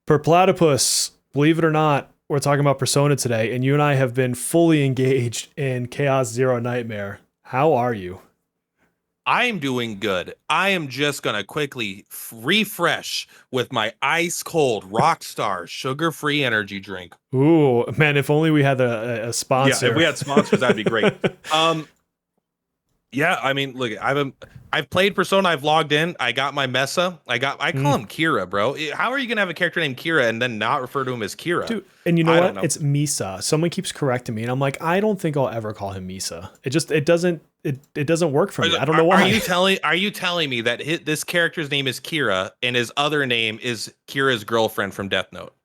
Per platypus, believe it or not, we're talking about Persona today, and you and I have been fully engaged in Chaos Zero Nightmare. How are you? I am doing good. I am just gonna quickly refresh with my ice cold Rockstar sugar-free energy drink. Ooh, man, if only we had a Yeah, if sponsor. we had sponsors, that'd be great. Um, yeah, I mean, look, I've played Persona. I've logged in. I got my Mesa. I call Mm. him Kira, bro. How are you gonna have a character named Kira and then not refer to him as Kira? Dude, and you know I don't what? know. It's Misa. Someone keeps correcting me, and I'm like, I don't think I'll ever call him Misa. It doesn't work for me. I don't know Are why. you telling me that this character's name is Kira and his other name is Kira's girlfriend from Death Note?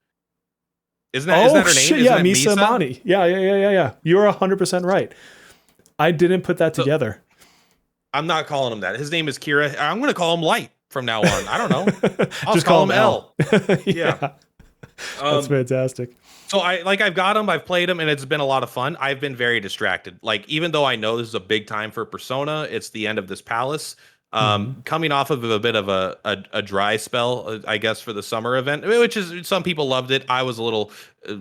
Isn't Oh that her name? shit, Isn't yeah, that Misa Misa? Amani. Yeah. You're 100% right. I didn't put that So together. I'm not calling him that. His name is Kira. I'm gonna call him Light from now on. I don't know. I'll just Just call call him him L. L. Yeah. Yeah, that's Um. fantastic. So I've got him. I've played him, and it's been a lot of fun. I've been very distracted. Like even though I know this is a big time for Persona, it's the end of this palace. Hmm. Coming off of a bit of a dry spell, I guess, for the summer event, which is some people loved it. I was a little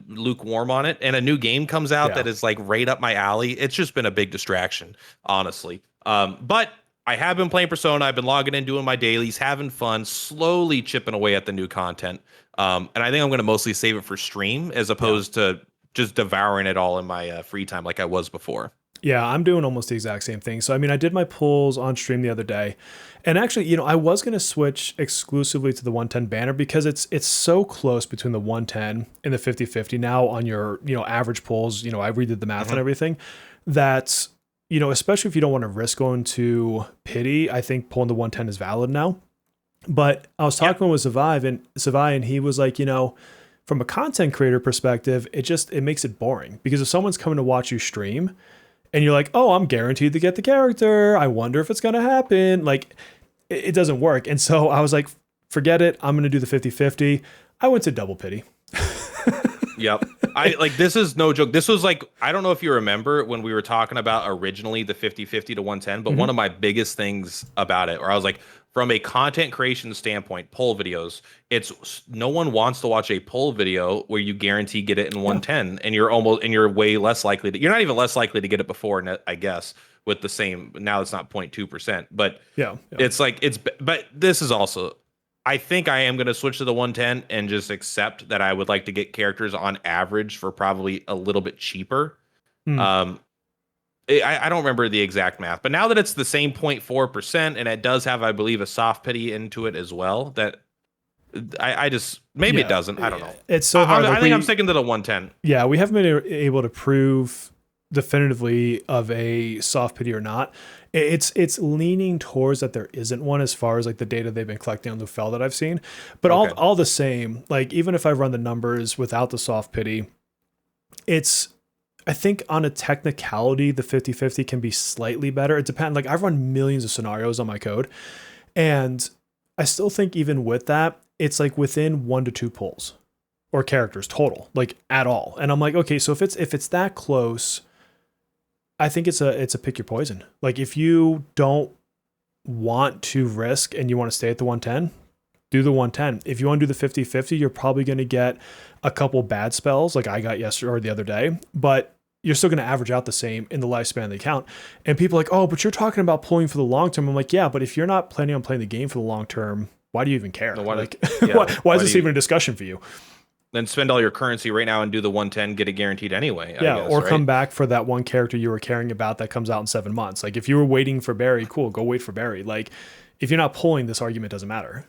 lukewarm on it, and a new game comes out Yeah. that is like right up my alley. It's just been a big distraction, honestly. But I have been playing Persona. I've been logging in, doing my dailies, having fun, slowly chipping away at the new content. And I think I'm going to mostly save it for stream as Yeah. opposed to just devouring it all in my free time like I was before. Yeah, I'm doing almost the exact same thing. So, I mean, I did my pulls on stream the other day. And actually, I was going to switch exclusively to the 110 banner because it's so close between the 110 and the 50/50 now on your, average pulls. I redid the math and Hmm. everything that, especially if you don't want to risk going to pity, I think pulling the 110 is valid now. But I was Yeah. talking with Savai, and he was like, from a content creator perspective, it makes it boring because if someone's coming to watch you stream, and you're like, oh, I'm guaranteed to get the character. I wonder if it's going to happen. Like, it doesn't work. And so I was like, forget it. I'm going to do the 50/50. I went to double pity. Yep. I like this is no joke. This was like I don't know if you remember when we were talking about originally the 50/50 to 110, but one Hmm. of my biggest things about it, or I was like, from a content creation standpoint, poll videos, it's no one wants to watch a poll video where you guarantee get it in Yeah. 110 and you're way less likely to you're not even less likely to get it before, I guess, with the same now it's not 0.2%, but Yeah. Yeah. it's like but this is also I think I am going to switch to the 110 and just accept that I would like to get characters on average for probably a little bit cheaper. Mm. Um, I don't remember the exact math, but now that it's the same 0.4% and it does have, I believe, a soft pity into it as well, that I just maybe it Yeah. doesn't. I don't know. It's so hard. I Like, think I'm sticking to the 110. we haven't been able to prove definitively of a soft pity or not. It's leaning towards that there isn't one as far as like the data they've been collecting on Lufel that I've seen. But Okay. all the same, like even if I run the numbers without the soft pity, it's I think on a technicality, the 50/50 can be slightly better. It depends. Like I've run millions of scenarios on my code, and I still think even with that, it's like within 1 to 2 pulls or characters total, like at all. And I'm like, okay, so if it's that close, I think it's a pick your poison. Like if you don't want to risk and you want to stay at the 110, do the 110. If you want to do the 50/50, you're probably going to get a couple bad spells like I got yesterday or the other day, but you're still going to average out the same in the lifespan of the account. And people are like, oh, but you're talking about pulling for the long term. I'm like, yeah, but if you're not planning on playing the game for the long term, why do you even care? No, Like, yeah. why is Why do this you even a discussion for you? then spend all your currency right now and do the 110, get it guaranteed anyway, I Yeah, guess, or come right? back for that one character you were caring about that comes out in 7 months. Like if you were waiting for Barry, cool, go wait for Barry. Like if you're not pulling, this argument doesn't matter.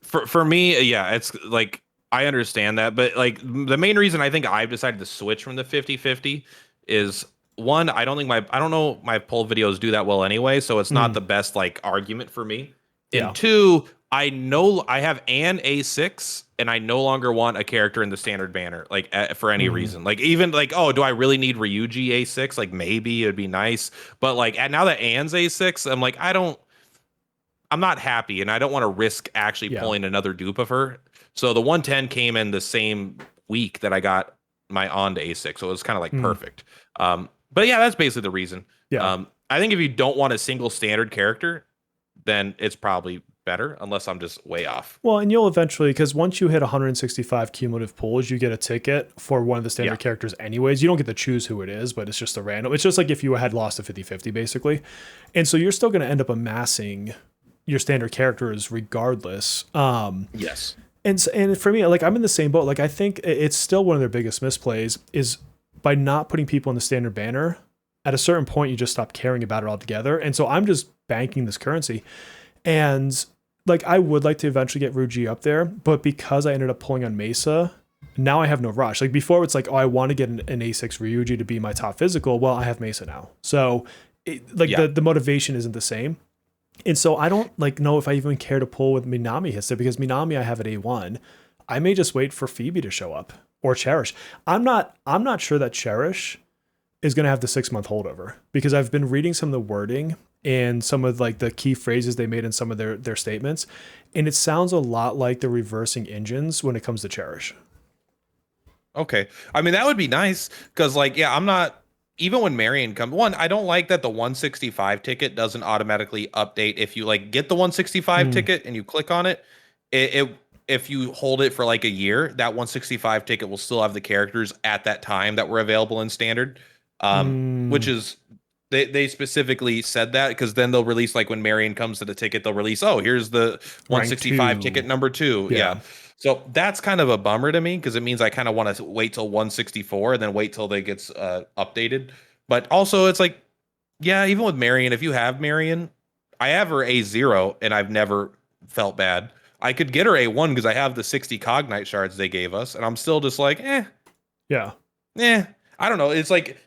For me, yeah, it's like I understand that, but like the main reason I think I've decided to switch from the 50/50 is one, I don't know my poll videos do that well anyway, so it's not Mm, the best like argument for me. And yeah. two, I know I have an A6 and I no longer want a character in the standard banner like for any Hmm. reason. Like even like oh, do I really need Ryuji A6? Like maybe it'd be nice, but like now that Anne's A6, I'm like I'm not happy and I don't want to risk actually Yeah. pulling another dupe of her. So the 110 came in the same week that I got my on to A6. So it was kind of like Mm, perfect. But yeah, that's basically the reason. yeah. I think if you don't want a single standard character, then it's probably better, unless I'm just way off. Well, and you'll eventually, because once you hit 165 cumulative pulls, you get a ticket for one of the standard Yeah. characters anyways. You don't get to choose who it is, but it's just a random. It's just like if you had lost a 50-50, basically. And so you're still going to end up amassing your standard characters regardless. Yes. And for me, like I'm in the same boat. Like I think it's still one of their biggest misplays is by not putting people in the standard banner. At a certain point, you just stop caring about it altogether. And so I'm just banking this currency. And like I would like to eventually get Ruji up there, but because I ended up pulling on Mesa, now I have no rush. Like before, it's like, oh, I want to get an A6 Ryuji to be my top physical. Well, I have Mesa now, so the motivation isn't the same. And so I don't like know if I even care to pull with Minami hits there because Minami I have at A1. I may just wait for Phoebe to show up or Cherish. I'm not sure that Cherish is going to have the 6-month holdover because I've been reading some of the wording and some of like the key phrases they made in some of their statements. And it sounds a lot like they're reversing engines when it comes to Cherish. Okay. I mean, that would be nice because, like, yeah, I'm not, even when Marion comes, one, I don't like that the 165 ticket doesn't automatically update if you like get the 165 ticket and you click on it. If you hold it for like a year, that 165 ticket will still have the characters at that time that were available in standard, which is they specifically said that because then they'll release like when Marion comes to the ticket, they'll release, oh, here's the 165 ticket number 2. Yeah. So that's kind of a bummer to me because it means I kind of want to wait till 164 and then wait till they gets updated. But also it's like, yeah, even with Marion, if you have Marion, I have her A0 and I've never felt bad. I could get her A1 because I have the 60 Cognite shards they gave us, and I'm still just like, Yeah. I don't know. It's like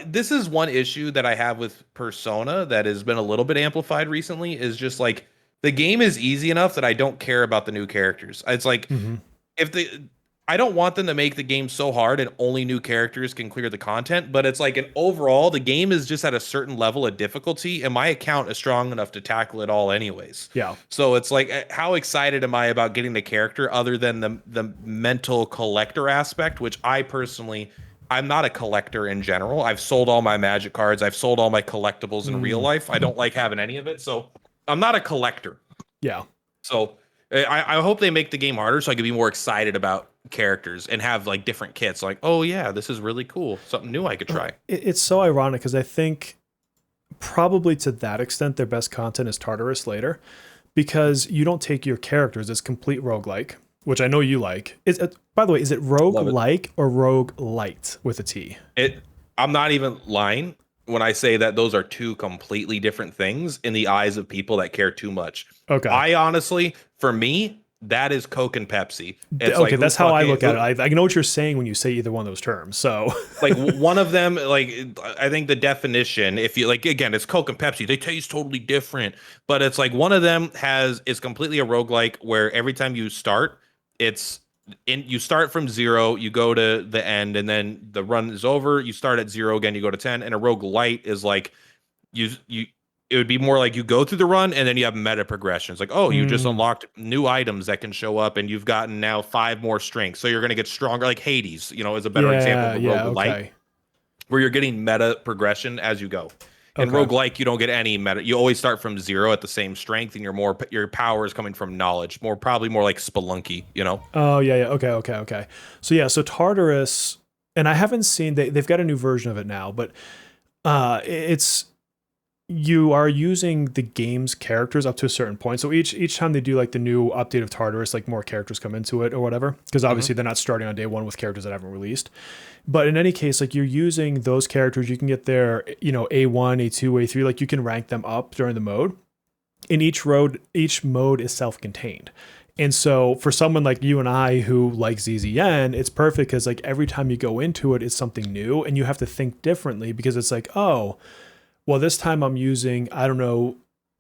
this is one issue that I have with Persona that has been a little bit amplified recently. Is just like the game is easy enough that I don't care about the new characters. It's like I don't want them to make the game so hard and only new characters can clear the content, but it's like an overall, the game is just at a certain level of difficulty and my account is strong enough to tackle it all anyways. Yeah. So it's like, how excited am I about getting the character other than the mental collector aspect, which I'm not a collector in general. I've sold all my Magic cards. I've sold all my collectibles in real life. I don't like having any of it. So I'm not a collector. Yeah. So I hope they make the game harder so I can be more excited about characters and have like different kits. Like, oh yeah, this is really cool. Something new I could try. It's so ironic because I think probably to that extent their best content is Tartarus later because you don't take your characters. It's complete roguelike, which I know you like. By the way, is it roguelike or roguelite with a T? I'm not even lying when I say that those are two completely different things in the eyes of people that care too much. Okay. I honestly, for me, that is Coke and Pepsi. It's okay, like, that's how I look at it. I know what you're saying when you say either one of those terms. So, like one of them, like I think the definition, if you like, again, it's Coke and Pepsi. They taste totally different, but it's like one of them is completely a roguelike where every time you start, you start from 0, you go to the end, and then the run is over. You start at 0 again, you go to 10. And a roguelite is like it would be more like you go through the run and then you have meta progressions. Like, oh, you just unlocked new items that can show up, and you've gotten now 5 more strengths, so you're going to get stronger. Like Hades, is a better example of a roguelite, where you're getting meta progression as you go. In roguelike, you don't get any meta. You always start from 0 at the same strength, and your power is coming from knowledge. Probably more like Spelunky, Oh, yeah. Okay. So Tartarus, and I haven't seen, they've got a new version of it now, but you are using the game's characters up to a certain point. So each time they do like the new update of Tartarus, like more characters come into it or whatever, because obviously they're not starting on day 1 with characters that haven't released. But in any case, like you're using those characters, you can get their, A1, A2, A3, like you can rank them up during the mode. In each mode is self-contained. And so for someone like you and I who like ZZN, it's perfect because like every time you go into it, it's something new and you have to think differently because it's like, oh, well, this time I'm using, I don't know,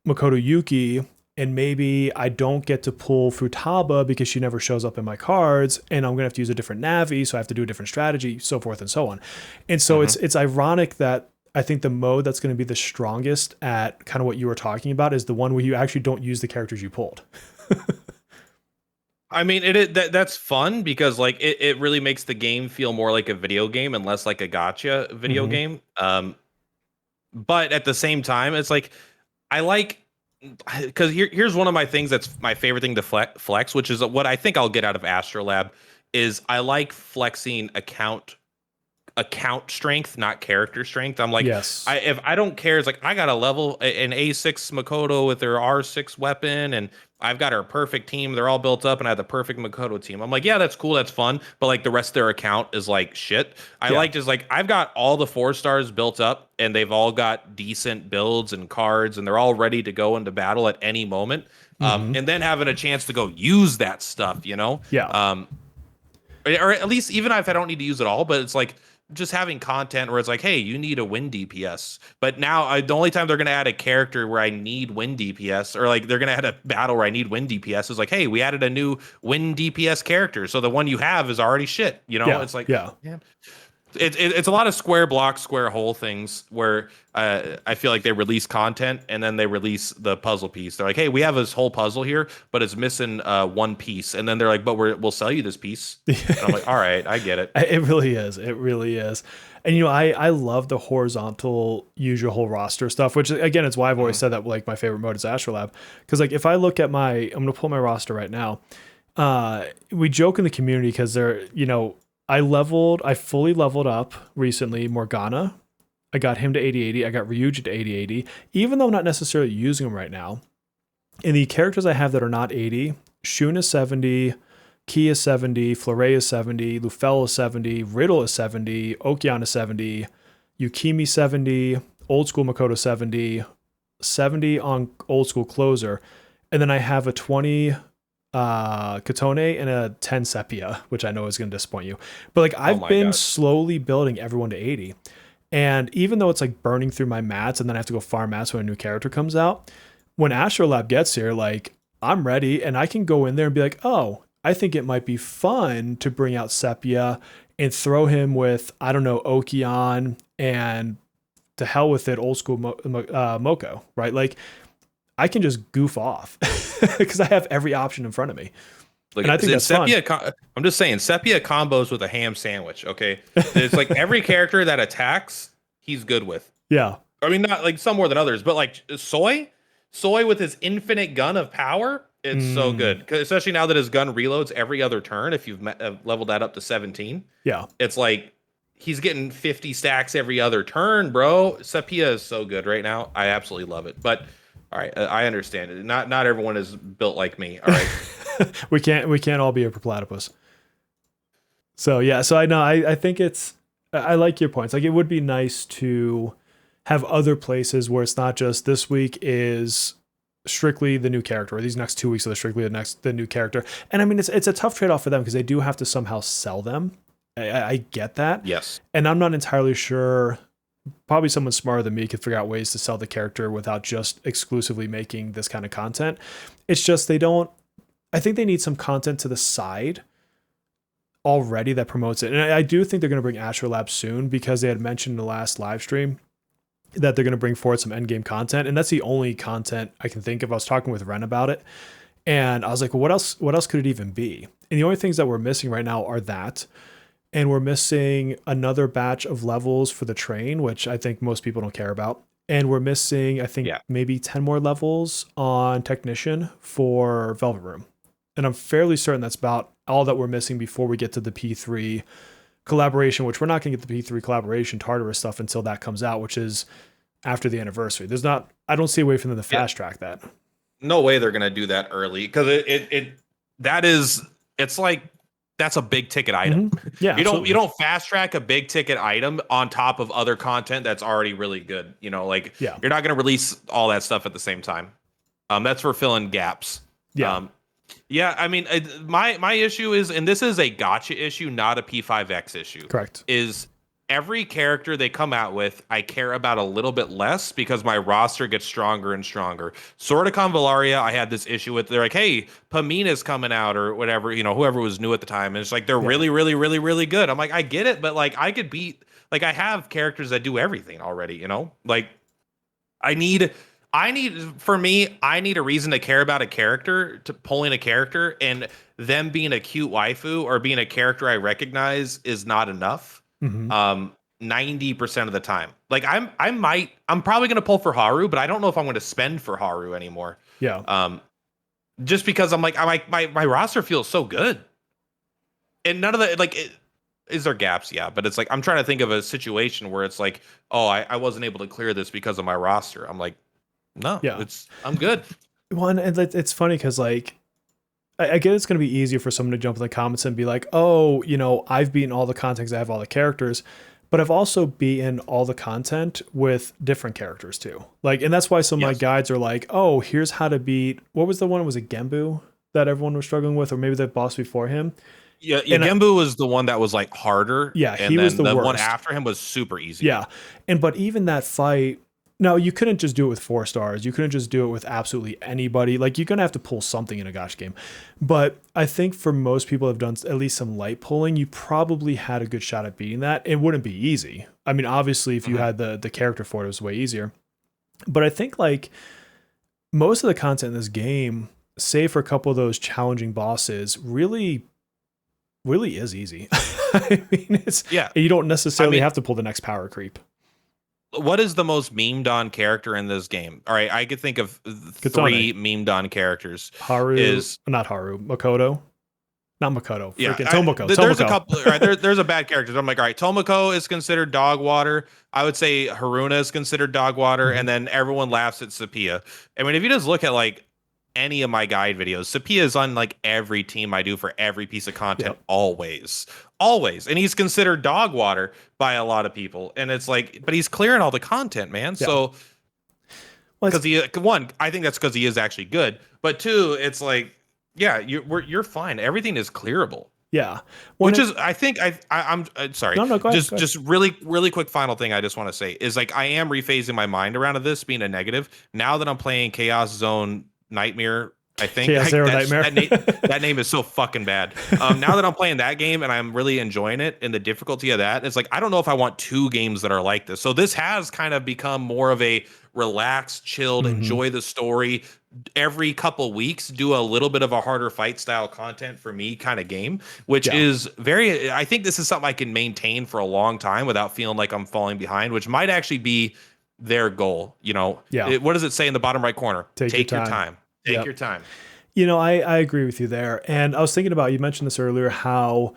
Makoto Yuki, and maybe I don't get to pull Futaba because she never shows up in my cards, and I'm going to have to use a different Navi, so I have to do a different strategy, so forth and so on. And so it's ironic that I think the mode that's going to be the strongest at kind of what you were talking about is the one where you actually don't use the characters you pulled. I mean, that's fun because like it really makes the game feel more like a video game and less like a gacha video game. But at the same time, it's like I like because here's one of my things that's my favorite thing to flex, which is what I think I'll get out of Astrolab, is I like flexing account strength, not character strength. I'm like, Yes. if I don't care, it's like I got a level an A6 Makoto with their R6 weapon, and I've got our perfect team. They're all built up, and I have the perfect Makoto team. I'm like, yeah, that's cool, that's fun, but like the rest of their account is like shit. I Yeah. like just like I've got all the 4 stars built up, and they've all got decent builds and cards, and they're all ready to go into battle at any moment. Hmm. And then having a chance to go use that stuff, you know. Yeah. Or at least even if I don't need to use it all, but it's like just having content where it's like, hey, you need a win DPS. But now the only time they're going to add a character where I need win DPS, or like they're going to add a battle where I need win DPS, is like, hey, we added a new win DPS character. So the one you have is already shit. You know, Yeah. it's like, Yeah. yeah. It's a lot of square block, square hole things where I feel like they release content and then they release the puzzle piece. They're like, hey, we have this whole puzzle here, but it's missing one piece. And then they're like, but we'll sell you this piece. And I'm like, all right, I get it. It really is. It really is. And I love the horizontal use your whole roster stuff, which again, it's why I've always said that like my favorite mode is Astrolab. Because like if I look at I'm gonna pull my roster right now. We joke in the community because I fully leveled up recently Morgana. I got him to 80/80. I got Ryuji to 80/80. Even though I'm not necessarily using them right now. And the characters I have that are not 80, Shun is 70, Ki is 70, Fleuret is 70, Lufel is 70, Riddle is 70, Okion is 70, Yukimi 70, Old School Makoto 70, 70 on Old School Closer. And then I have a 20 Katone and a 10 Sepia, which I know is going to disappoint you. But like I've been slowly building everyone to 80. And even though it's like burning through my mats and then I have to go farm mats when a new character comes out, when Astrolab gets here, like I'm ready and I can go in there and be like, oh, I think it might be fun to bring out Sepia and throw him with, I don't know, Okion and to hell with it, Old School Moko, right? Like I can just goof off because I have every option in front of me. Look, and I think that's Sepia, fun. I'm just saying, Sepia combos with a ham sandwich. Okay, it's like every character that attacks, he's good with. Yeah. I mean, not like some more than others, but like Soy with his infinite gun of power, it's so good. Especially now that his gun reloads every other turn. If you've leveled that up to 17, yeah, it's like he's getting 50 stacks every other turn, bro. Sepia is so good right now. I absolutely love it. But all right, I understand it. Not everyone is built like me. All right. we can't all be a platypus. So yeah, so I know I think I like your points. Like it would be nice to have other places where it's not just this week is strictly the new character, or these next 2 weeks are strictly the new character. And I mean it's a tough trade-off for them because they do have to somehow sell them. I get that. Yes. And I'm not entirely sure. Probably someone smarter than me could figure out ways to sell the character without just exclusively making this kind of content. It's just I think they need some content to the side already that promotes it. And I do think they're going to bring Astrolab soon because they had mentioned in the last live stream that they're going to bring forward some endgame content. And that's the only content I can think of. I was talking with Ren about it and I was like, well, what else could it even be? And the only things that we're missing right now are that. And we're missing another batch of levels for the train, which I think most people don't care about. And we're missing, I think, maybe 10 more levels on Technician for Velvet Room. And I'm fairly certain that's about all that we're missing before we get to the P3 collaboration, which we're not going to get the P3 collaboration Tartarus stuff until that comes out, which is after the anniversary. I don't see a way for them to fast track that. No way they're going to do that early because it's like, that's a big ticket item. Mm-hmm. Yeah, you don't fast track a big ticket item on top of other content that's already really good. You know, like you're not going to release all that stuff at the same time. That's for filling gaps. Yeah. Yeah. I mean, my issue is, and this is a gacha issue, not a P5X issue. Correct. Is every character they come out with, I care about a little bit less because my roster gets stronger and stronger. Sword of Convallaria, I had this issue with. They're like, hey, Pamina's coming out or whatever, whoever was new at the time. And it's like, they're really, really, really, really good. I'm like, I get it, but like I could beat, like I have characters that do everything already, like I need a reason to care about a character, to pulling a character, and them being a cute waifu or being a character I recognize is not enough. Mm-hmm. 90% of the time. Like I'm probably gonna pull for Haru, but I don't know if I'm gonna spend for Haru anymore. Yeah. Just because I'm like my roster feels so good. And none of the is there gaps? Yeah, but it's like I'm trying to think of a situation where it's like, oh, I wasn't able to clear this because of my roster. I'm like, no, Yeah. I'm good. Well, and it's funny because like I get it's going to be easier for someone to jump in the comments and be like, oh, I've beaten all the content 'cause I have all the characters, but I've also beaten all the content with different characters too. Like, and that's why some of my guides are like, oh, here's how to beat, what was the one? Was it Genbu that everyone was struggling with, or maybe the boss before him? Yeah, Genbu was the one that was like harder. Yeah, and he was then the one worst. after him was super easy. Yeah. But even that fight, no, you couldn't just do it with 4 stars. You couldn't just do it with absolutely anybody. Like, you're going to have to pull something in a Gacha game. But I think for most people who have done at least some light pulling, you probably had a good shot at beating that. It wouldn't be easy. I mean, obviously, if you had the character for it, it was way easier. But I think, like, most of the content in this game, save for a couple of those challenging bosses, really is easy. I mean, you don't necessarily have to pull the next power creep. What is the most memed on character in this game? All right, I could think of 3 memed on characters. Haru is not Haru. Makoto. Not Makoto. Yeah, Tomoko. There's a couple. Right, there's a bad character. I'm like, all right, Tomoko is considered dog water. I would say Haruna is considered dog water, and then everyone laughs at Sepia. I mean, if you just look at like any of my guide videos, Sepia is on like every team I do for every piece of content, always, and he's considered dog water by a lot of people, and it's like, but he's clearing all the content, man. So, because I think that's because he is actually good, but 2, it's like, yeah, you're fine. Everything is clearable. Yeah, I think I'm sorry. No, go ahead. Just really quick final thing I just want to say is like I am rephasing my mind around to this being a negative now that I'm playing Chaos Zone Nightmare. I think Nightmare. That name is so fucking bad. Now that I'm playing that game and I'm really enjoying it, and the difficulty of that, it's like I don't know if I want 2 games that are like this. So this has kind of become more of a relaxed, chilled, enjoy the story. Every couple weeks, do a little bit of a harder fight style content for me kind of game, which is very. I think this is something I can maintain for a long time without feeling like I'm falling behind, which might actually be their goal. What does it say in the bottom right corner? Take your time. Take your time. I agree with you there. And I was thinking about, you mentioned this earlier, how,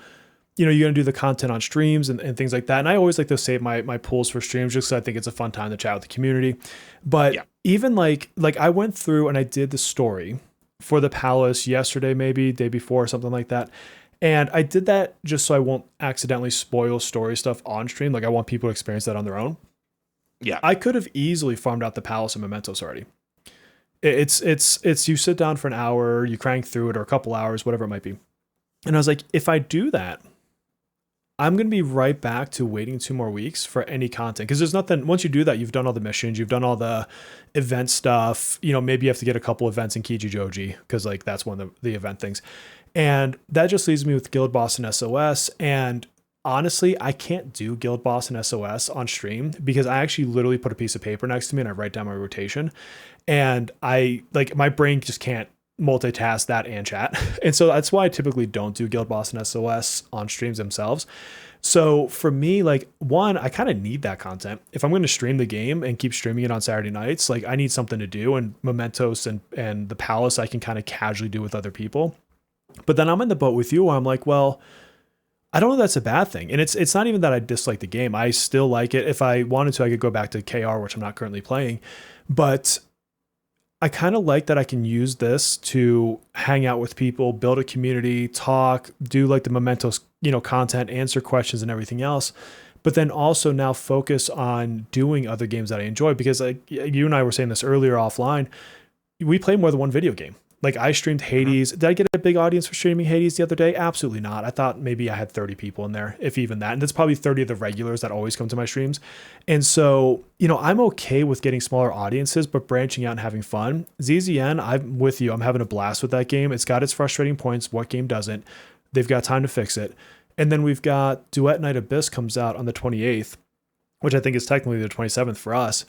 you're going to do the content on streams and things like that. And I always like to save my pools for streams just because I think it's a fun time to chat with the community. But even like I went through and I did the story for the palace yesterday, maybe day before, something like that. And I did that just so I won't accidentally spoil story stuff on stream. Like, I want people to experience that on their own. Yeah. I could have easily farmed out the palace and mementos already. It's you sit down for an hour, you crank through it, or a couple hours, whatever it might be. And I was like, if I do that, I'm going to be right back to waiting 2 more weeks for any content. Because there's nothing, once you do that, you've done all the missions, you've done all the event stuff. Maybe you have to get a couple events in Kijijoji, because like that's one of the event things. And that just leaves me with Guild Boss and SOS. And honestly, I can't do Guild Boss and SOS on stream because I actually literally put a piece of paper next to me and I write down my rotation. And my brain just can't multitask that and chat. And so that's why I typically don't do Guild Boss and SOS on streams themselves. So for me, like, one, I kind of need that content. If I'm going to stream the game and keep streaming it on Saturday nights, like, I need something to do. And Mementos and the Palace, I can kind of casually do with other people. But then I'm in the boat with you where I'm like, well, I don't know if that's a bad thing. And it's not even that I dislike the game. I still like it. If I wanted to, I could go back to KR, which I'm not currently playing. But I kind of like that I can use this to hang out with people, build a community, talk, do like the Mementos, content, answer questions and everything else. But then also now focus on doing other games that I enjoy, because like you and I were saying this earlier offline, we play more than one video game. Like, I streamed Hades. Did I get a big audience for streaming Hades the other day? Absolutely not. I thought maybe I had 30 people in there, if even that. And that's probably 30 of the regulars that always come to my streams. And so, I'm okay with getting smaller audiences, but branching out and having fun. ZZN, I'm with you. I'm having a blast with that game. It's got its frustrating points. What game doesn't? They've got time to fix it. And then we've got Duet Night Abyss comes out on the 28th, which I think is technically the 27th for us.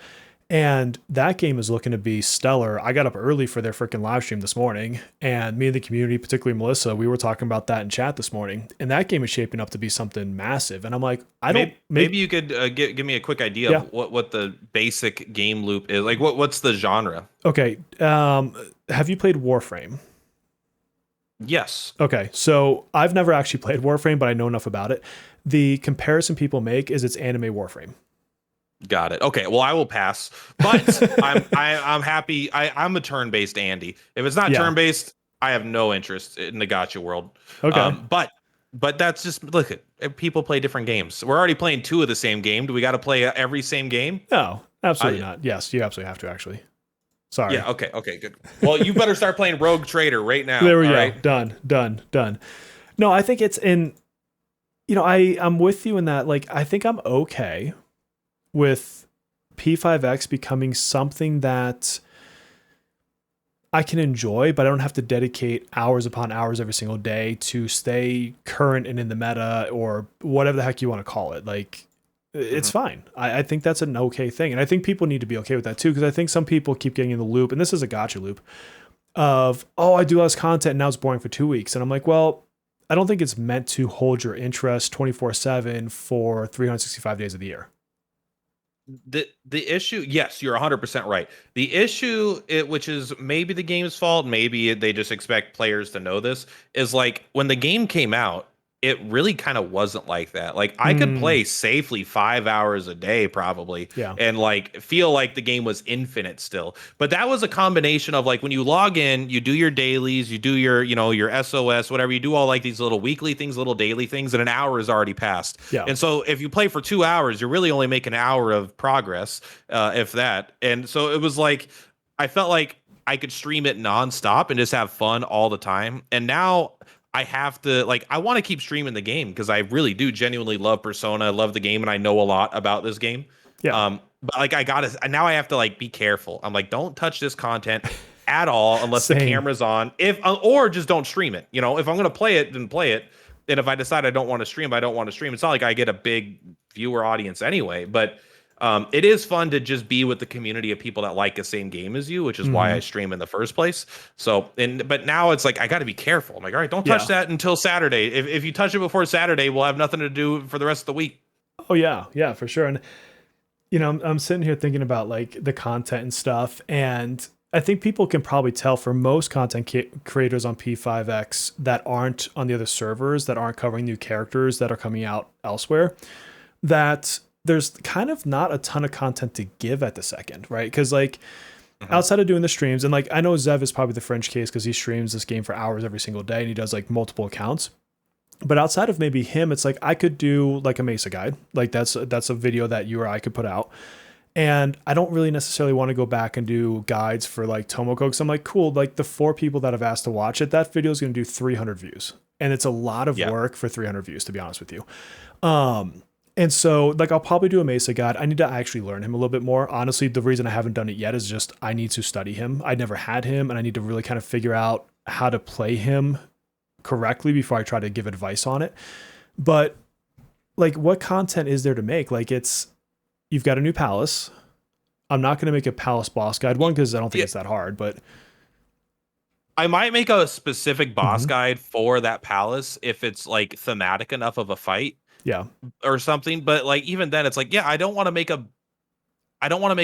And that game is looking to be stellar. I got up early for their freaking live stream this morning, and me and the community, particularly Melissa, we were talking about that in chat this morning. And that game is shaping up to be something massive. And I'm like, I don't maybe you could give me a quick idea yeah. of what the basic game loop is. Like what's the genre? Okay. Have you played Warframe? Yes. Okay, so I've never actually played Warframe, but I know enough about it. The comparison people make is it's anime Warframe. Got it. Okay. Well, I will pass, but I'm happy. I'm a turn-based Andy. If it's not Yeah. turn-based, I have no interest in the Gacha world. Okay. But that's just look at people play different games. We're already playing two of the same game. Do we got to play every same game? No, absolutely not. Yes, you absolutely have to actually. Sorry. Yeah. Okay. Okay. Good. Well, you better start playing Rogue Trader right now. There we go. Right? Done. No, I think it's in. I'm with you in that. Like, I think I'm okay with P5X becoming something that I can enjoy, but I don't have to dedicate hours upon hours every single day to stay current and in the meta or whatever the heck you want to call it. Like, it's fine. I think that's an okay thing. And I think people need to be okay with that too, because I think some people keep getting in the loop, and this is a gotcha loop of, oh, I do less content and now it's boring for 2 weeks. And I'm like, well, I don't think it's meant to hold your interest 24/7 for 365 days of the year. The issue, yes, you're 100% right. The issue, which is maybe the game's fault, maybe they just expect players to know this, is like when the game came out, it really kind of wasn't like that. Like I could play safely 5 hours a day probably, Yeah. and like feel like the game was infinite still. But that was a combination of like when you log in, you do your dailies, you do your, your SOS, whatever, you do all like these little weekly things, little daily things, and an hour is already passed. Yeah. And so if you play for 2 hours, you're really only making an hour of progress, if that. And so it was like I felt like I could stream it nonstop and just have fun all the time. And now I have to I want to keep streaming the game because I really do genuinely love Persona. I love the game and I know a lot about this game. Yeah. But like now I have to like be careful. I'm like, don't touch this content at all unless the Same. camera's on. Or just don't stream it. If I'm gonna play it, then play it. And if I decide I don't want to stream, I don't want to stream. It's not like I get a big viewer audience anyway, but it is fun to just be with the community of people that like the same game as you, which is why I stream in the first place. So, but now it's like, I got to be careful. I'm like, all right, don't touch that until Saturday. If you touch it before Saturday, we'll have nothing to do for the rest of the week. Oh yeah. Yeah, for sure. And, I'm sitting here thinking about like the content and stuff. And I think people can probably tell for most content creators on P5X that aren't on the other servers, that aren't covering new characters that are coming out elsewhere, that there's kind of not a ton of content to give at the second, right? Because like outside of doing the streams, and like I know Zev is probably the French case because he streams this game for hours every single day and he does like multiple accounts. But outside of maybe him, it's like I could do like a Mesa guide. Like that's a video that you or I could put out. And I don't really necessarily want to go back and do guides for like Tomoko because I'm like, cool, like the 4 people that have asked to watch it, that video is going to do 300 views. And it's a lot of work for 300 views, to be honest with you. And so like I'll probably do a Mesa guide. I need to actually learn him a little bit more. Honestly, the reason I haven't done it yet is just I need to study him. I never had him and I need to really kind of figure out how to play him correctly before I try to give advice on it. But like what content is there to make? Like you've got a new palace. I'm not going to make a palace boss guide. One, because I don't think it's that hard, but I might make a specific boss guide for that palace if it's like thematic enough of a fight. Yeah. Or something. But like even then it's like, yeah, I don't want to make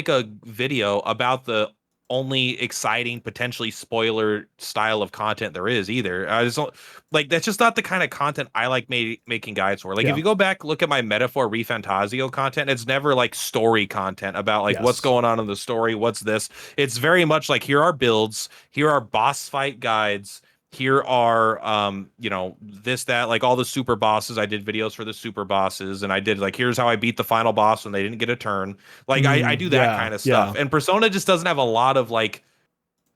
a video about the only exciting, potentially spoiler style of content there is either. I just don't like that's just not the kind of content I like making guides for. Like if you go back, look at my Metaphor Refantasio content, it's never like story content about like what's going on in the story, what's this. It's very much like here are builds, here are boss fight guides. Here are this, that, like all the super bosses. I did videos for the super bosses and I did like here's how I beat the final boss when they didn't get a turn. Like I do that kind of stuff. And Persona just doesn't have a lot of like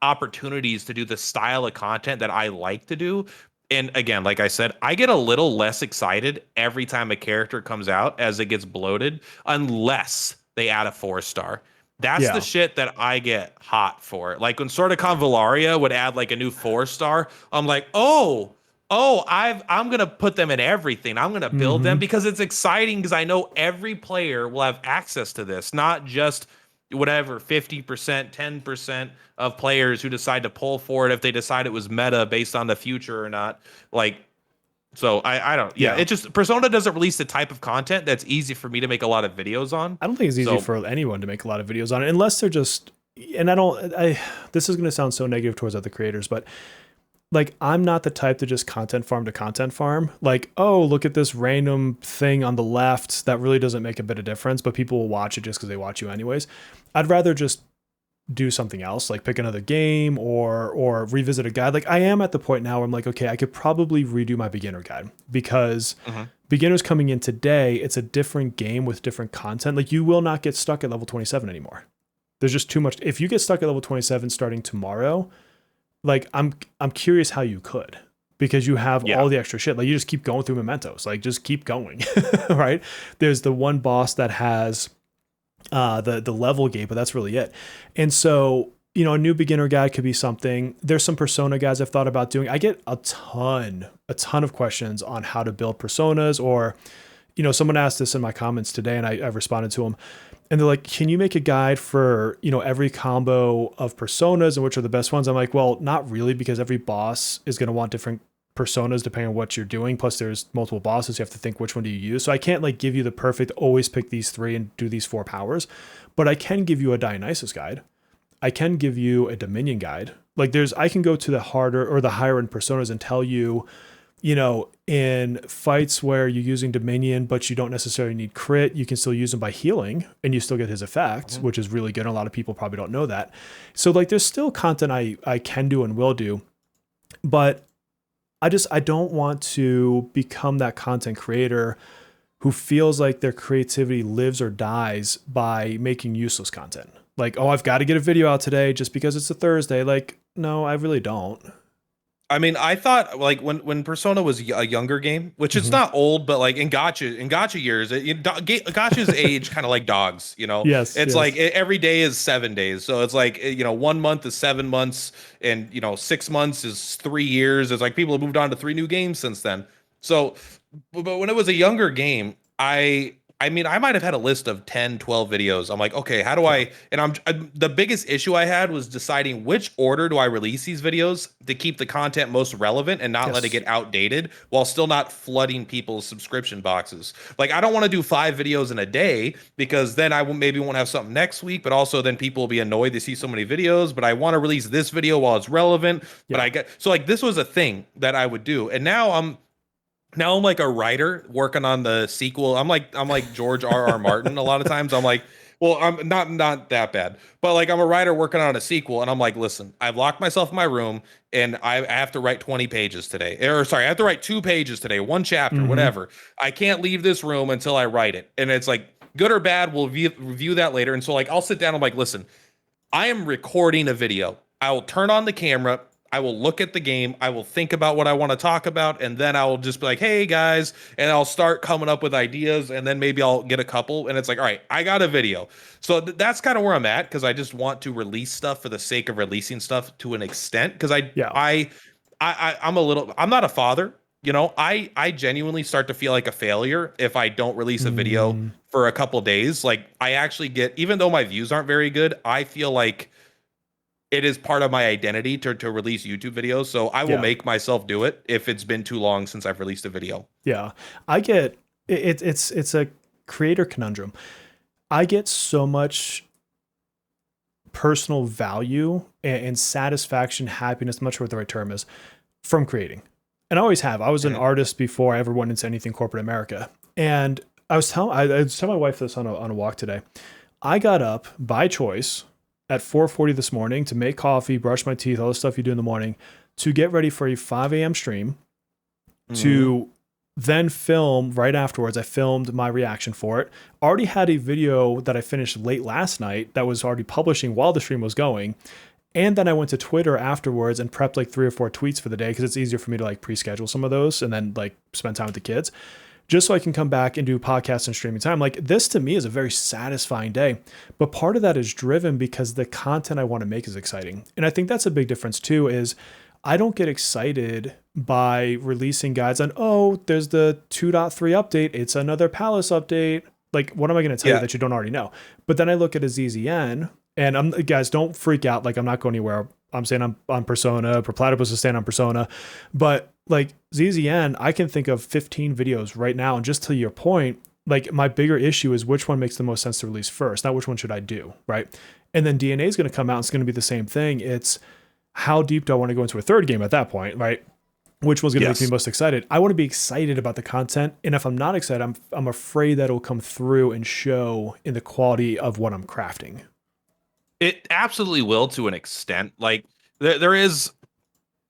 opportunities to do the style of content that I like to do. And again, like I said, I get a little less excited every time a character comes out as it gets bloated, unless they add a 4-star. That's the shit that I get hot for. Like when Sword of Convallaria would add like a new 4-star, I'm like, I'm gonna put them in everything. I'm gonna build them because it's exciting because I know every player will have access to this, not just whatever 50%, 10% of players who decide to pull for it if they decide it was meta based on the future or not. Like, so I don't, yeah, Yeah. it just Persona doesn't release the type of content that's easy for me to make a lot of videos on. I don't think it's easy So for anyone to make a lot of videos on it unless they're just, and this is going to sound so negative towards other creators, but like, I'm not the type to just content farm to content farm. Like, oh, look at this random thing on the left that really doesn't make a bit of difference, but people will watch it just because they watch you anyways. I'd rather just do something else, like pick another game or revisit a guide. Like, I am at the point now where I'm like, okay, I could probably redo my beginner guide because beginners coming in today, it's a different game with different content. Like, you will not get stuck at level 27 anymore. There's just too much. If you get stuck at level 27 starting tomorrow, like, I'm curious how you could, because you have all the extra shit. Like, you just keep going through mementos, like, just keep going. Right. There's the one boss that has the level gate, but that's really it. And so, you know, a new beginner guide could be something. There's some persona guides I've thought about doing. I get a ton of questions on how to build personas, or, you know, someone asked this in my comments today and I responded to them. And they're like, can you make a guide for, you know, every combo of personas and which are the best ones? I'm like, well, not really, because every boss is going to want different personas depending on what you're doing. Plus there's multiple bosses. You have to think, which one do you use? So I can't like give you the perfect, always pick these 3 and do these 4 powers, but I can give you a Dionysus guide. I can give you a Dominion guide. Like, I can go to the harder or the higher end personas and tell you, you know, in fights where you're using Dominion, but you don't necessarily need crit, you can still use him by healing and you still get his effect, which is really good. And a lot of people probably don't know that. So like, there's still content I can do and will do, but I don't want to become that content creator who feels like their creativity lives or dies by making useless content. Like, oh, I've got to get a video out today just because it's a Thursday. Like, no, I really don't. I mean, I thought like when Persona was a younger game, which it's not old, but like in Gacha years, Gacha's age kind of like dogs, you know. Yes, It's yes. like every day is 7 days, so it's like, you know, 1 month is 7 months, and you know 6 months is 3 years. It's like people have moved on to 3 new games since then. So, but when it was a younger game, I mean, I might have had a list of 10, 12 videos. I'm like, okay, how do the biggest issue I had was deciding which order do I release these videos to keep the content most relevant and not let it get outdated while still not flooding people's subscription boxes. Like, I don't want to do 5 videos in a day, because then maybe won't have something next week, but also then people will be annoyed to see so many videos, but I want to release this video while it's relevant. But so like, this was a thing that I would do. And now I'm like a writer working on the sequel. I'm like George R.R. Martin. A lot of times I'm like, well, I'm not that bad, but like, I'm a writer working on a sequel, and I'm like, listen, I've locked myself in my room and I have to write 20 pages today. Or sorry, I have to write 2 pages today, 1 chapter, whatever. I can't leave this room until I write it. And it's like, good or bad, we'll review that later. And so like, I'll sit down. I'm like, listen, I am recording a video. I will turn on the camera. I will look at the game. I will think about what I want to talk about. And then I will just be like, hey guys, and I'll start coming up with ideas. And then maybe I'll get a couple. And it's like, all right, I got a video. So that's kind of where I'm at. Cause I just want to release stuff for the sake of releasing stuff to an extent. Cause I'm not a father. You know, I genuinely start to feel like a failure if I don't release a video for a couple days. Like, I actually get, even though my views aren't very good, I feel like it is part of my identity to release YouTube videos. So I will make myself do it if it's been too long since I've released a video. Yeah. I get it's a creator conundrum. I get so much personal value and satisfaction, happiness, I'm not sure what the right term is, from creating. And I always have. I was an artist before I ever went into anything corporate America. And I was telling my wife this on a walk today. I got up by choice at 4:40 this morning to make coffee, brush my teeth, all the stuff you do in the morning, to get ready for a 5 a.m. stream, to then film right afterwards. I filmed my reaction for it. Already had a video that I finished late last night that was already publishing while the stream was going. And then I went to Twitter afterwards and prepped like 3 or 4 tweets for the day, because it's easier for me to like pre-schedule some of those and then like spend time with the kids, just so I can come back and do podcasts and streaming time. Like, this to me is a very satisfying day, but part of that is driven because the content I want to make is exciting. And I think that's a big difference too, is I don't get excited by releasing guides on, oh, there's the 2.3 update. It's another Palace update. Like, what am I going to tell you that you don't already know? But then I look at a ZZN, and guys, don't freak out. Like, I'm not going anywhere. I'm saying I'm on Persona. Platypus is staying on Persona. But like ZZN, I can think of 15 videos right now. And just to your point, like my bigger issue is which one makes the most sense to release first, not which one should I do, right? And then DNA is going to come out. It's going to be the same thing. It's how deep do I want to go into a third game at that point, right? Which one's going to make me most excited? I want to be excited about the content. And if I'm not excited, I'm afraid that it'll come through and show in the quality of what I'm crafting. It absolutely will to an extent. Like there's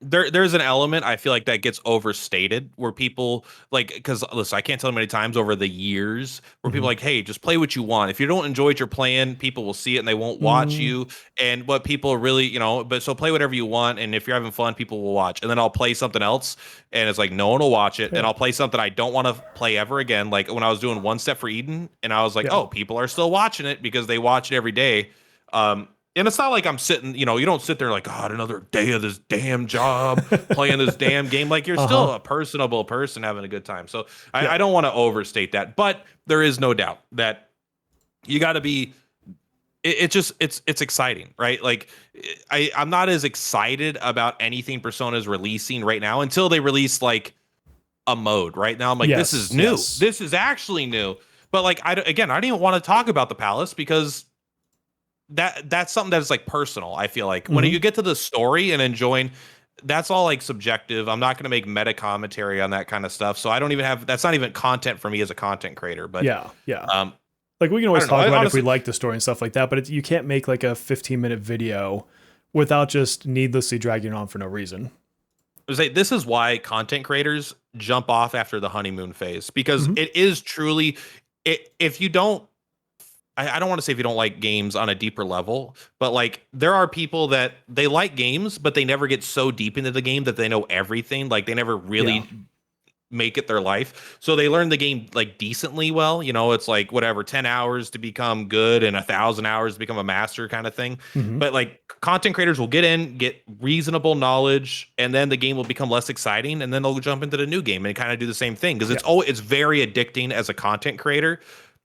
an element I feel like that gets overstated where people like, because listen, I can't tell you how many times over the years where people are like, hey, just play what you want. If you don't enjoy what you're playing, people will see it and they won't watch you. And what people really, but so play whatever you want. And if you're having fun, people will watch. And then I'll play something else and it's like, no one will watch it. And I'll play something I don't want to play ever again. Like when I was doing One Step for Eden and I was like, oh, people are still watching it because they watch it every day. And it's not like I'm sitting, you don't sit there like, God, another day of this damn job, playing this damn game. Like you're still a personable person having a good time. So I don't want to overstate that, but there is no doubt that you got to be, it's exciting, right? Like I'm not as excited about anything Persona is releasing right now until they release like a mode. Right now I'm like, this is new. This is actually new. But like, I don't even want to talk about the Palace because that's something that is like personal. I feel like when you get to the story and enjoying, that's all like subjective. I'm not going to make meta commentary on that kind of stuff. So I don't even have, that's not even content for me as a content creator, but like we can always talk about honestly, if we like the story and stuff like that, but you can't make like a 15-minute video without just needlessly dragging it on for no reason. This is why content creators jump off after the honeymoon phase, because it is truly, if you don't, I don't want to say if you don't like games on a deeper level, but like there are people that they like games, but they never get so deep into the game that they know everything. Like they never really make it their life. So they learn the game like decently well. It's like whatever, 10 hours to become good and 1,000 hours to become a master kind of thing. But like content creators will get in, get reasonable knowledge, and then the game will become less exciting. And then they'll jump into the new game and kind of do the same thing. Because it's very addicting as a content creator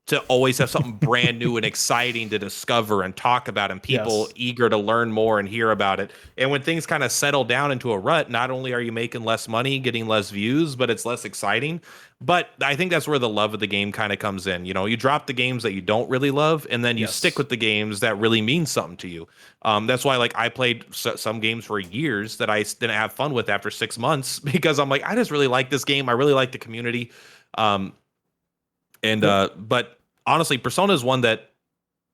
to always have something brand new and exciting to discover and talk about, and people eager to learn more and hear about it. And when things kind of settle down into a rut, not only are you making less money, getting less views, but it's less exciting. But I think that's where the love of the game kind of comes in. You drop the games that you don't really love, and then you stick with the games that really mean something to you. That's why like I played some games for years that I didn't have fun with after 6 months because I'm like, I just really like this game. I really like the community. But honestly, Persona is one that,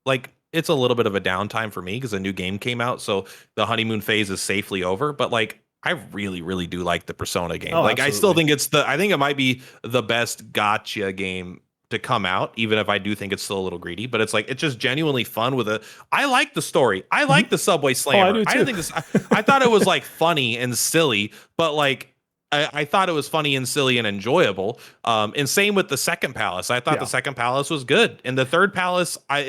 like, it's a little bit of a downtime for me because a new game came out, so the honeymoon phase is safely over. But like, I really, really do like the Persona game. Like, absolutely. I still think I think it might be the best Gacha game to come out, even if I do think it's still a little greedy. But it's like, it's just genuinely fun I like the story. I like the Subway Slammer. I do too. I didn't think I thought it was like funny and silly, but like, I thought it was funny and silly and enjoyable. And same with the second palace. I thought the second palace was good. And the third palace I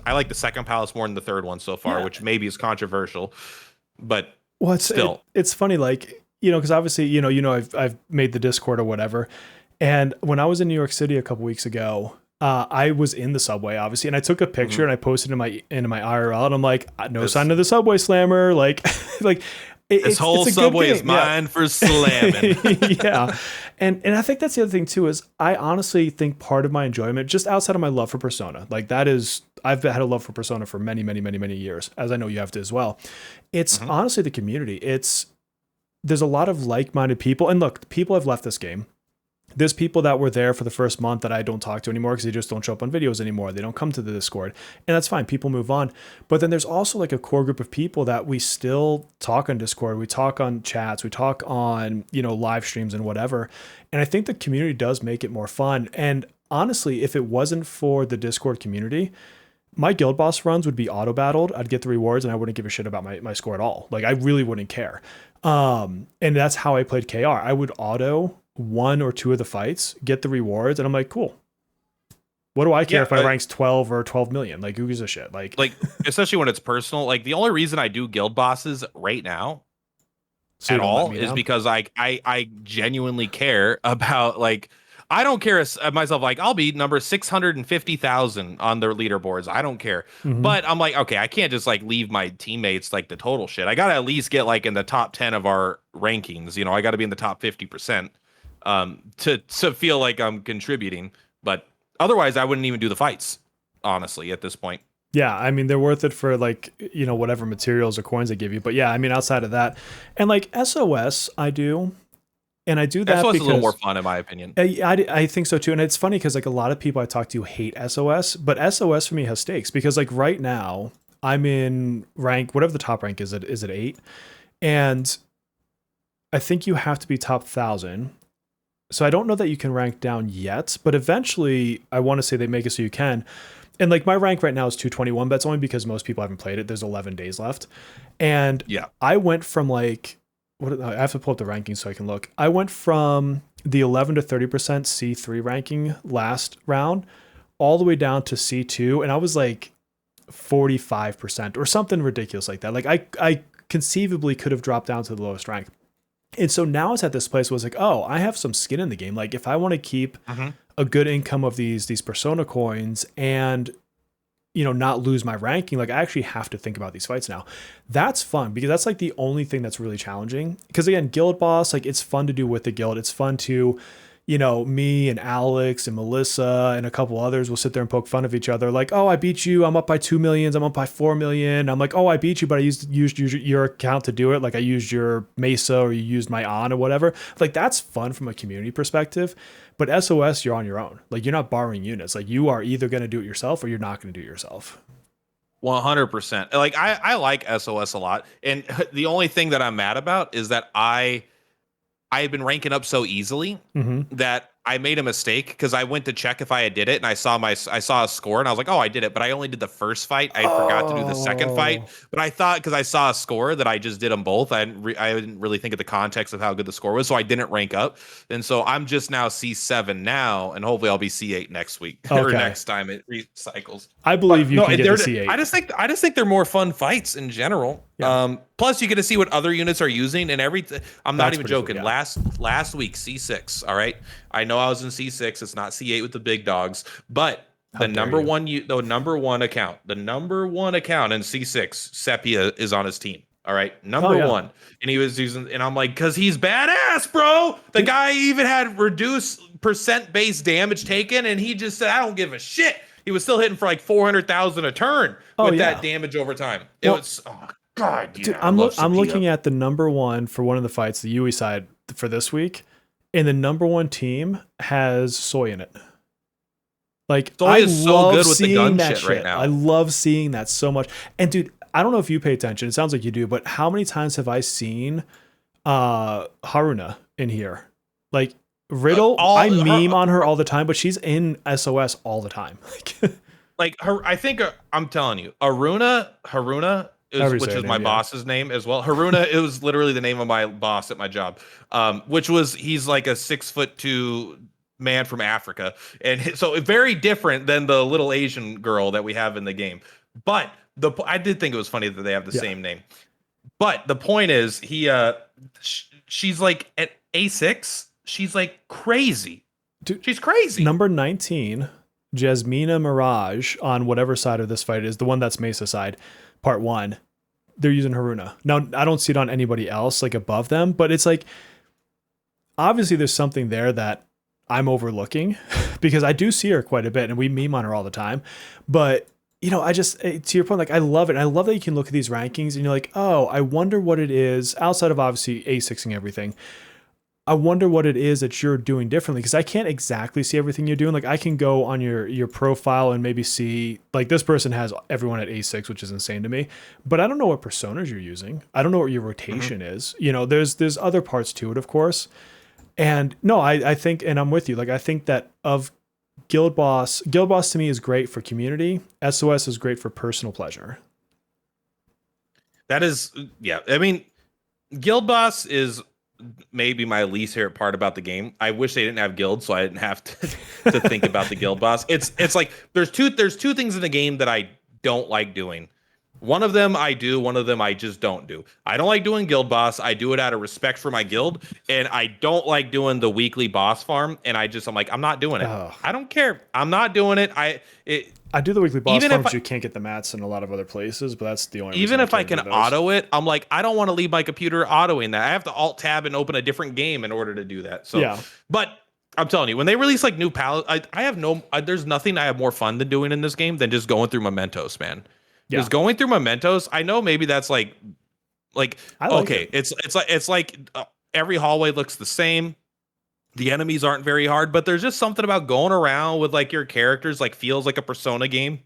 like the second palace more than the third one so far, which maybe is controversial, but it's funny, like, because obviously, I've made the Discord or whatever. And when I was in New York City a couple weeks ago, I was in the subway, obviously, and I took a picture and I posted in my IRL, and I'm like, no sign of the Subway Slammer, like, this whole subway is mine for slamming. And I think that's the other thing too, is I honestly think part of my enjoyment, just outside of my love for Persona, like that is, I've had a love for Persona for many, many, many, many years, as I know you have to as well. It's honestly the community. There's a lot of like-minded people, and look, people have left this game. There's people that were there for the first month that I don't talk to anymore because they just don't show up on videos anymore. They don't come to the Discord, and that's fine. People move on. But then there's also like a core group of people that we still talk on Discord. We talk on chats. We talk on, live streams and whatever. And I think the community does make it more fun. And honestly, if it wasn't for the Discord community, my guild boss runs would be auto battled. I'd get the rewards and I wouldn't give a shit about my score at all. Like, I really wouldn't care. And that's how I played KR. I would auto 1 or 2 of the fights, get the rewards, and I'm like, cool. What do I care if my rank's 12 or 12 million? Like, who gives a shit? Like, especially when it's personal. Like, the only reason I do guild bosses right now at all is because I genuinely care about, like, I don't care myself. Like I'll be number 650,000 on their leaderboards. I don't care. Hmm. But I'm like, okay, I can't just like leave my teammates like the total shit. I gotta at least get like in the top 10 of our rankings. I gotta be in the top 50% to feel like I'm contributing. But otherwise I wouldn't even do the fights, honestly, at this point. Yeah, I mean they're worth it for like whatever materials or coins they give you. But yeah, I mean outside of that, and like SOS, I do, and I do that SOS is a little more because fun in my opinion. I think so too. And it's funny because like a lot of people I talk to hate SOS, but SOS for me has stakes because like right now I'm in rank whatever the top rank is. Is it 8? And I think you have to be top 1,000. So I don't know that you can rank down yet, but eventually I want to say they make it so you can. And like my rank right now is 221, but that's only because most people haven't played it. There's 11 days left. And Yeah. I went from like, I have to pull up the rankings so I can look. I went from the 11 to 30% C3 ranking last round all the way down to C2. And I was like 45% or something ridiculous like that. Like I conceivably could have dropped down to the lowest rank. And so now it's at this place where it's like, oh, I have some skin in the game. Like if I want to keep a good income of these persona coins and not lose my ranking, like I actually have to think about these fights now. That's fun because that's like the only thing that's really challenging. Because again, guild boss, like it's fun to do with the guild. It's fun to me and Alex and Melissa and a couple others will sit there and poke fun of each other. Like, oh, I beat you. I'm up by 2 million. I'm up by 4 million. I'm like, oh, I beat you, but I used your account to do it. Like I used your Mesa or you used my On or whatever. Like that's fun from a community perspective. But SOS, you're on your own. Like you're not borrowing units. Like you are either going to do it yourself or you're not going to do it yourself. 100%. Like I like SOS a lot. And the only thing that I'm mad about is that I had been ranking up so easily that I made a mistake because I went to check if I had did it and I saw a score and I was like, oh, I did it, but I only did the first fight. I forgot to do the second fight, but I thought because I saw a score that I just did them both. I didn't really think of the context of how good the score was, so I didn't rank up, and so I'm just now C7 now, and hopefully I'll be C8 next week or next time it recycles. I believe you can get to C8. I just think they're more fun fights in general. Yeah. Plus you get to see what other units are using and everything. I'm not even joking. Cool, yeah. Last week C6. All right, I know I was in C6. It's not C8 with the big dogs, but the number one account in C6, Sepia is on his team. All right, number one, and he was using, and I'm like, because he's badass, bro. The guy even had reduced percent base damage taken, and he just said, I don't give a shit. He was still hitting for like 400,000 a turn with that damage over time. It was. Oh, God, dude, I'm looking at the number one for one of the fights, the UE side for this week, and the number one team has Soy in it. Like Soy is so good with the gun shit right now. I love seeing that so much. And dude, I don't know if you pay attention. It sounds like you do, but how many times have I seen Haruna in here? Like Riddle, I meme on her all the time, but she's in SOS all the time. Like her, I think I'm telling you, Haruna. Which is my boss's name as well. Haruna, it was literally the name of my boss at my job. He's like a 6'2" man from Africa. And so very different than the little Asian girl that we have in the game. But I did think it was funny that they have the same name. But the point is she's like at A6, she's like crazy. Dude, she's crazy. Number 19, Jasmina Mirage on whatever side of this fight is, the one that's Mesa side. Part 1, they're using Haruna. Now, I don't see it on anybody else like above them, but it's like, obviously there's something there that I'm overlooking because I do see her quite a bit and we meme on her all the time. But, I just, to your point, like I love it. I love that you can look at these rankings and you're like, oh, I wonder what it is outside of obviously A6ing everything. I wonder what it is that you're doing differently because I can't exactly see everything you're doing. Like I can go on your profile and maybe see like this person has everyone at A6, which is insane to me, but I don't know what personas you're using. I don't know what your rotation is. There's other parts to it, of course. And no, I think, and I'm with you. Like I think that of Guild Boss to me is great for community. SOS is great for personal pleasure. That is, yeah. I mean, Guild Boss is maybe my least favorite part about the game. I wish they didn't have guilds, so I didn't have to think about the guild boss. It's like there's two things in the game that I don't like doing. One of them I do, one of them I just don't do. I don't like doing guild boss. I do it out of respect for my guild, and I don't like doing the weekly boss farm. And I'm like, I'm not doing it. Oh, I don't care. I'm not doing it. I do the weekly boss even if farms. I, You can't get the mats in a lot of other places, but that's the only reason even I if I can't can do those. auto it, I'm like, I don't want to leave my computer autoing that. I have to alt tab and open a different game in order to do that. So, Yeah, but I'm telling you, when they release like new palettes, I have no, there's nothing I have more fun than doing in this game than just going through mementos, man. yeah, Just going through mementos. I know maybe that's like I like okay, it. it's like every hallway looks the same. The enemies aren't very hard, but there's just something about going around with like your characters, like feels like a Persona game.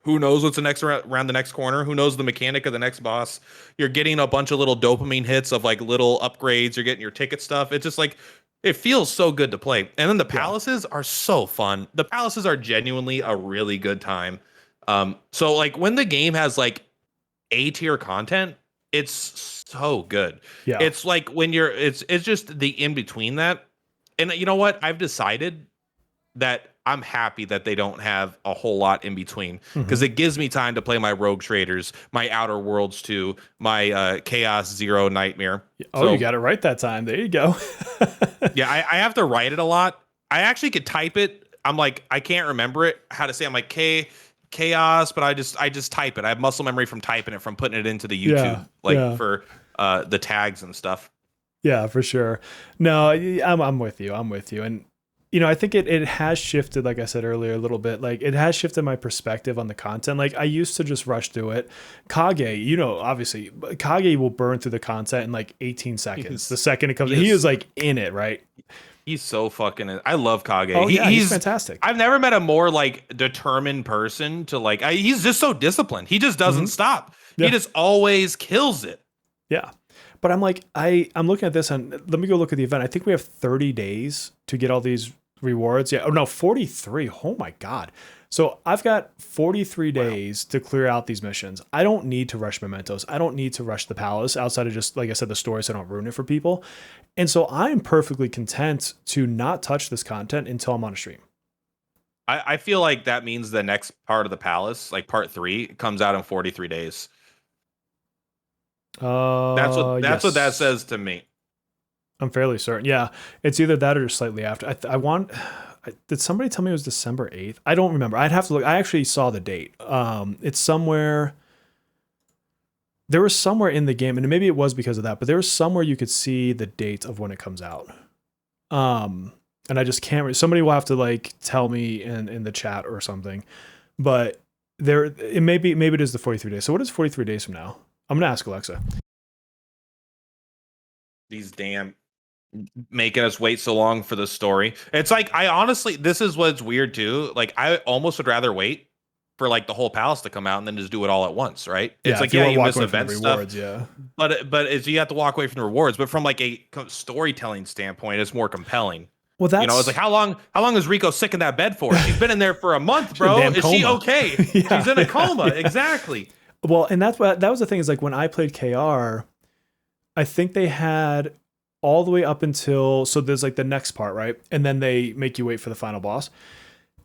Who knows what's the next around the next corner? Who knows the mechanic of the next boss? You're getting a bunch of little dopamine hits of like little upgrades. You're getting your ticket stuff. It's just like it feels so good to play. And then the Yeah, palaces are so fun. The palaces are genuinely a really good time. So like when the game has like A tier content, it's so good. yeah. It's like when it's just the in between that. And you know what? I've decided that I'm happy that they don't have a whole lot in between Hmm. because it gives me time to play my Rogue Traders, my Outer Worlds 2, my Chaos Zero Nightmare. Oh, you So got it right that time. There you go. yeah, I have to write it a lot. I actually could type it. I'm like, I can't remember it how to say. I'm like chaos, but I just type it. I have muscle memory from typing it, from putting it into the Yeah, YouTube, like yeah. for the tags and stuff. Yeah, for sure. No, I'm with you. I'm with you. And I think it has shifted, like I said earlier, a little bit. Like it has shifted my perspective on the content. Like I used to just rush through it. Kage, obviously Kage will burn through the content in like 18 seconds. The He's second it comes, he he is is like in it, right? he's so fucking. I love Kage. Oh He, yeah, he's he's. fantastic. I've never met a more like determined person to like. He's just so disciplined. He just doesn't Hmm. stop. He Yeah, just always kills it. yeah. But I'm like, I'm looking at this and let me go look at the event. I think we have 30 days to get all these rewards. Yeah. Oh no, 43. Oh my God. So I've got 43 Wow. days to clear out these missions. I don't need to rush mementos. I don't need to rush the palace outside of just, like I said, the story so I don't ruin it for people. And so I'm perfectly content to not touch this content until I'm on a stream. I feel like that means the next part of the palace, like part 3, comes out in 43 days. That's what that Yes. says to me. I'm fairly certain. Yeah, it's either that or slightly after. I want. Did somebody tell me it was December 8th? I don't remember. I'd have to look. I actually saw the date. It's somewhere. There was somewhere in the game, and maybe it was because of that, but there was somewhere you could see the date of when it comes out. And I just can't. Somebody will have to like tell me in the chat or something. But maybe it is the 43 days. So what is 43 days from now? I'm gonna ask Alexa. These damn making us wait so long for the story. It's like I honestly, this is what's weird too. Like I almost would rather wait for like the whole palace to come out and then just do it all at once, right? It's Yeah, like if you yeah, want to you walk miss away from the event stuff, rewards, yeah. but it's you have to walk away from the rewards. But from like a storytelling standpoint, it's more compelling. Well, It's like that's how long is Rico sick in that bed for? She's been in there for a month, in a bro. damn Is she coma. okay? Yeah, She's in a coma. yeah. Exactly. Well, and that was the thing is like when I played KR, I think they had all the way up until so there's like the next part, right? And then they make you wait for the final boss.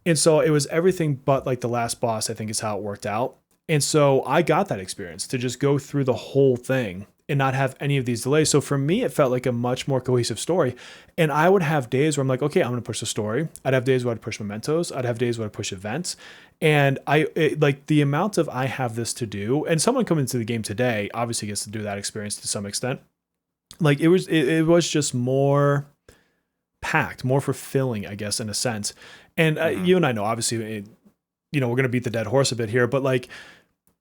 And so it was everything but like the last boss, I think is how it worked out. And so I got that experience to just go through the whole thing and not have any of these delays. So for me, it felt like a much more cohesive story. And I would have days where I'm like, okay, I'm going to push the story. I'd have days where I'd push mementos. I'd have days where I'd push events. And like the amount of I have this to do, and someone coming into the game today obviously gets to do that experience to some extent. Like it was just more packed, more fulfilling, I guess, in a sense. And Mhm. you and I know, obviously, we're going to beat the dead horse a bit here, but like,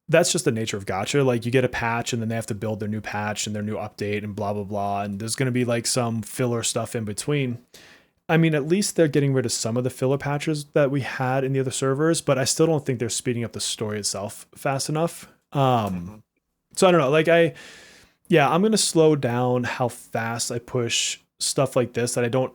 that's just the nature of Gacha. Like, you get a patch and then they have to build their new patch and their new update and blah, blah, blah. And there's going to be like some filler stuff in between. I mean, at least they're getting rid of some of the filler patches that we had in the other servers, but I still don't think they're speeding up the story itself fast enough. Mhm. So I don't know. Yeah, I'm going to slow down how fast I push stuff like this that I don't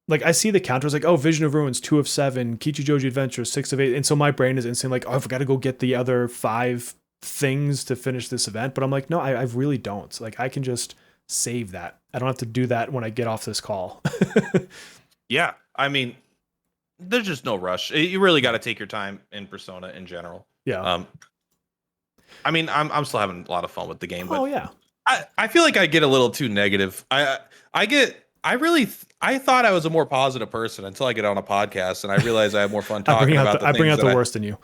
like. I see the counters like, oh, Vision of Ruins, 2 of 7, Kichijoji Adventures, 6 of 8. And so my brain is instantly like, oh, I've got to go get the other 5 things to finish this event. But I'm like, no, I really don't. Like, I can just save that. I don't have to do that when I get off this call. Yeah, I mean, there's just no rush. You really got to take your time in Persona in general. Yeah. Um, I mean, I'm still having a lot of fun with the game, Oh but yeah. I feel like I get a little too negative. I thought I was a more positive person until I get on a podcast and I realize I have more fun talking about the I bring things out that the worst in you.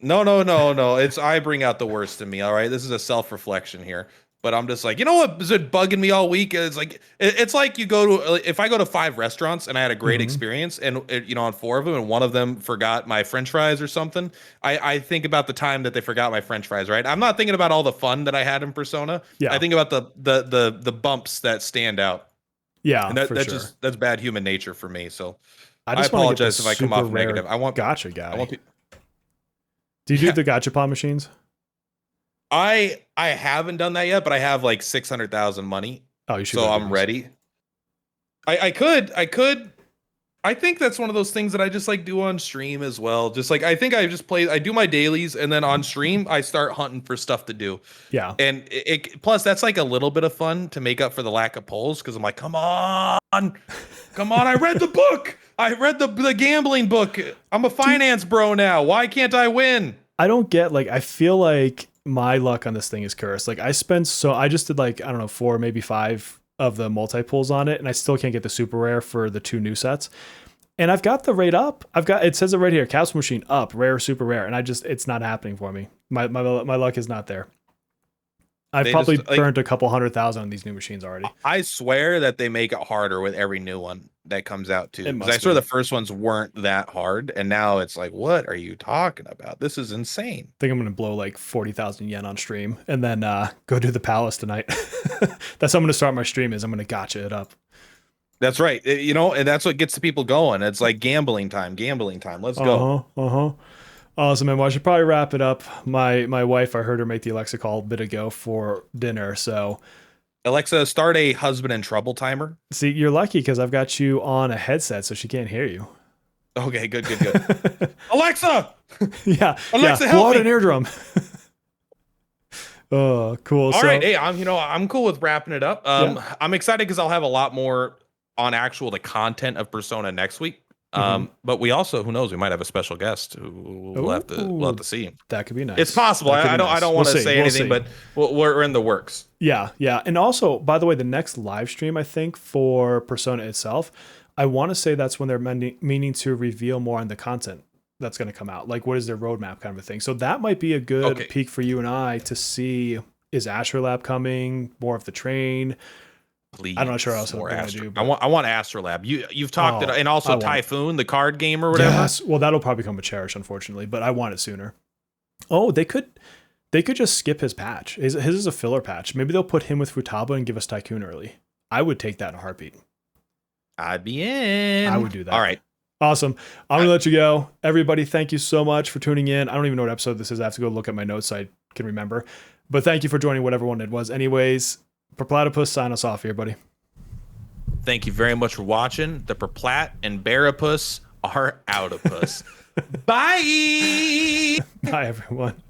No. It's I bring out the worst in me. All right, this is a self-reflection here. But I'm just like, you know what has been bugging me all week? It's like it's like you go to if I go to 5 restaurants and I had a great Mhm. experience, and on 4 of them, and one of them forgot my French fries or something. I think about the time that they forgot my French fries. Right? I'm not thinking about all the fun that I had in Persona. I Yeah. think about the bumps that stand out, Yeah, and for sure. that's bad human nature for me. So I I just want to get the apologize if I come super off rare negative. gotcha I guy. want people. Do you do Yeah, the gachapon machines? I haven't done that yet, but I have like 600,000 money, Oh, you should so go do I'm these. ready. I could. I think that's one of those things that I just like do on stream as well. Just like I think I just play. I do my dailies, and then on stream I start hunting for stuff to do. Yeah. And plus that's like a little bit of fun to make up for the lack of polls because I'm like, come on! I read the book. I read the gambling book. I'm a Dude, finance bro now. Why can't I win? I don't get like I feel like my luck on this thing is cursed. Like I just did like I don't know 4 maybe 5 of the multi pulls on it, and I still can't get the super rare for the 2 new sets. And I've got the rate up. It says it right here, capsule machine up, rare, super rare, and it's not happening for me. My luck is not there. I've They probably just like burnt a couple 100,000 on these new machines already. I swear that they make it harder with every new one that comes out too. It Because I must swear be. the first ones weren't that hard, and now it's like, what are you talking about? This is insane. I think I'm gonna blow like 40,000 yen on stream, and then go do the palace tonight. That's how I'm gonna start my stream. Is I'm gonna gotcha it up. That's right. And that's what gets the people going. It's like gambling time, gambling time. Let's go. Uh-huh. Awesome, man. Well, I should probably wrap it up. My wife, I heard her make the Alexa call a bit ago for dinner. So, Alexa, start a husband in trouble timer. see, you're lucky because I've got you on a headset, so she can't hear you. Okay, good. Alexa, Yeah, Alexa, blow help out me. an eardrum. Oh, cool. All So, right. Hey, I'm cool with wrapping it up. yeah. I'm excited because I'll have a lot more on the content of Persona next week. Mhm. But we also, who knows, we might have a special guest who we'll have to see. That could be nice. It's possible. That could I be don't nice. want to We'll see. say We'll anything, see. but we're in the works. Yeah. And also, by the way, the next live stream, I think, for Persona itself, I want to say that's when they're meaning to reveal more on the content that's going to come out. Like, what is their roadmap kind of a thing. So that might be a good peek for you and I to see, is Astrolab coming, more of the train? Please, I'm not sure what else I'm more going to Astro. do. I want Astrolab. You've talked it, and I also want it. Typhoon, the card game or whatever. Yes. Well, that'll probably come with Cherish, unfortunately, but I want it sooner. Oh, they could just skip his patch. His is a filler patch. Maybe they'll put him with Futaba and give us Tycoon early. I would take that in a heartbeat. I'd be in. I would do that. All right. Awesome. I'm going to let you go. Everybody, thank you so much for tuning in. I don't even know what episode this is. I have to go look at my notes so I can remember. But thank you for joining whatever one it was. Anyways, Perplatypus, sign us off here, buddy. Thank you very much for watching. The Perplat and Barapus are outopus. Bye. Bye, everyone.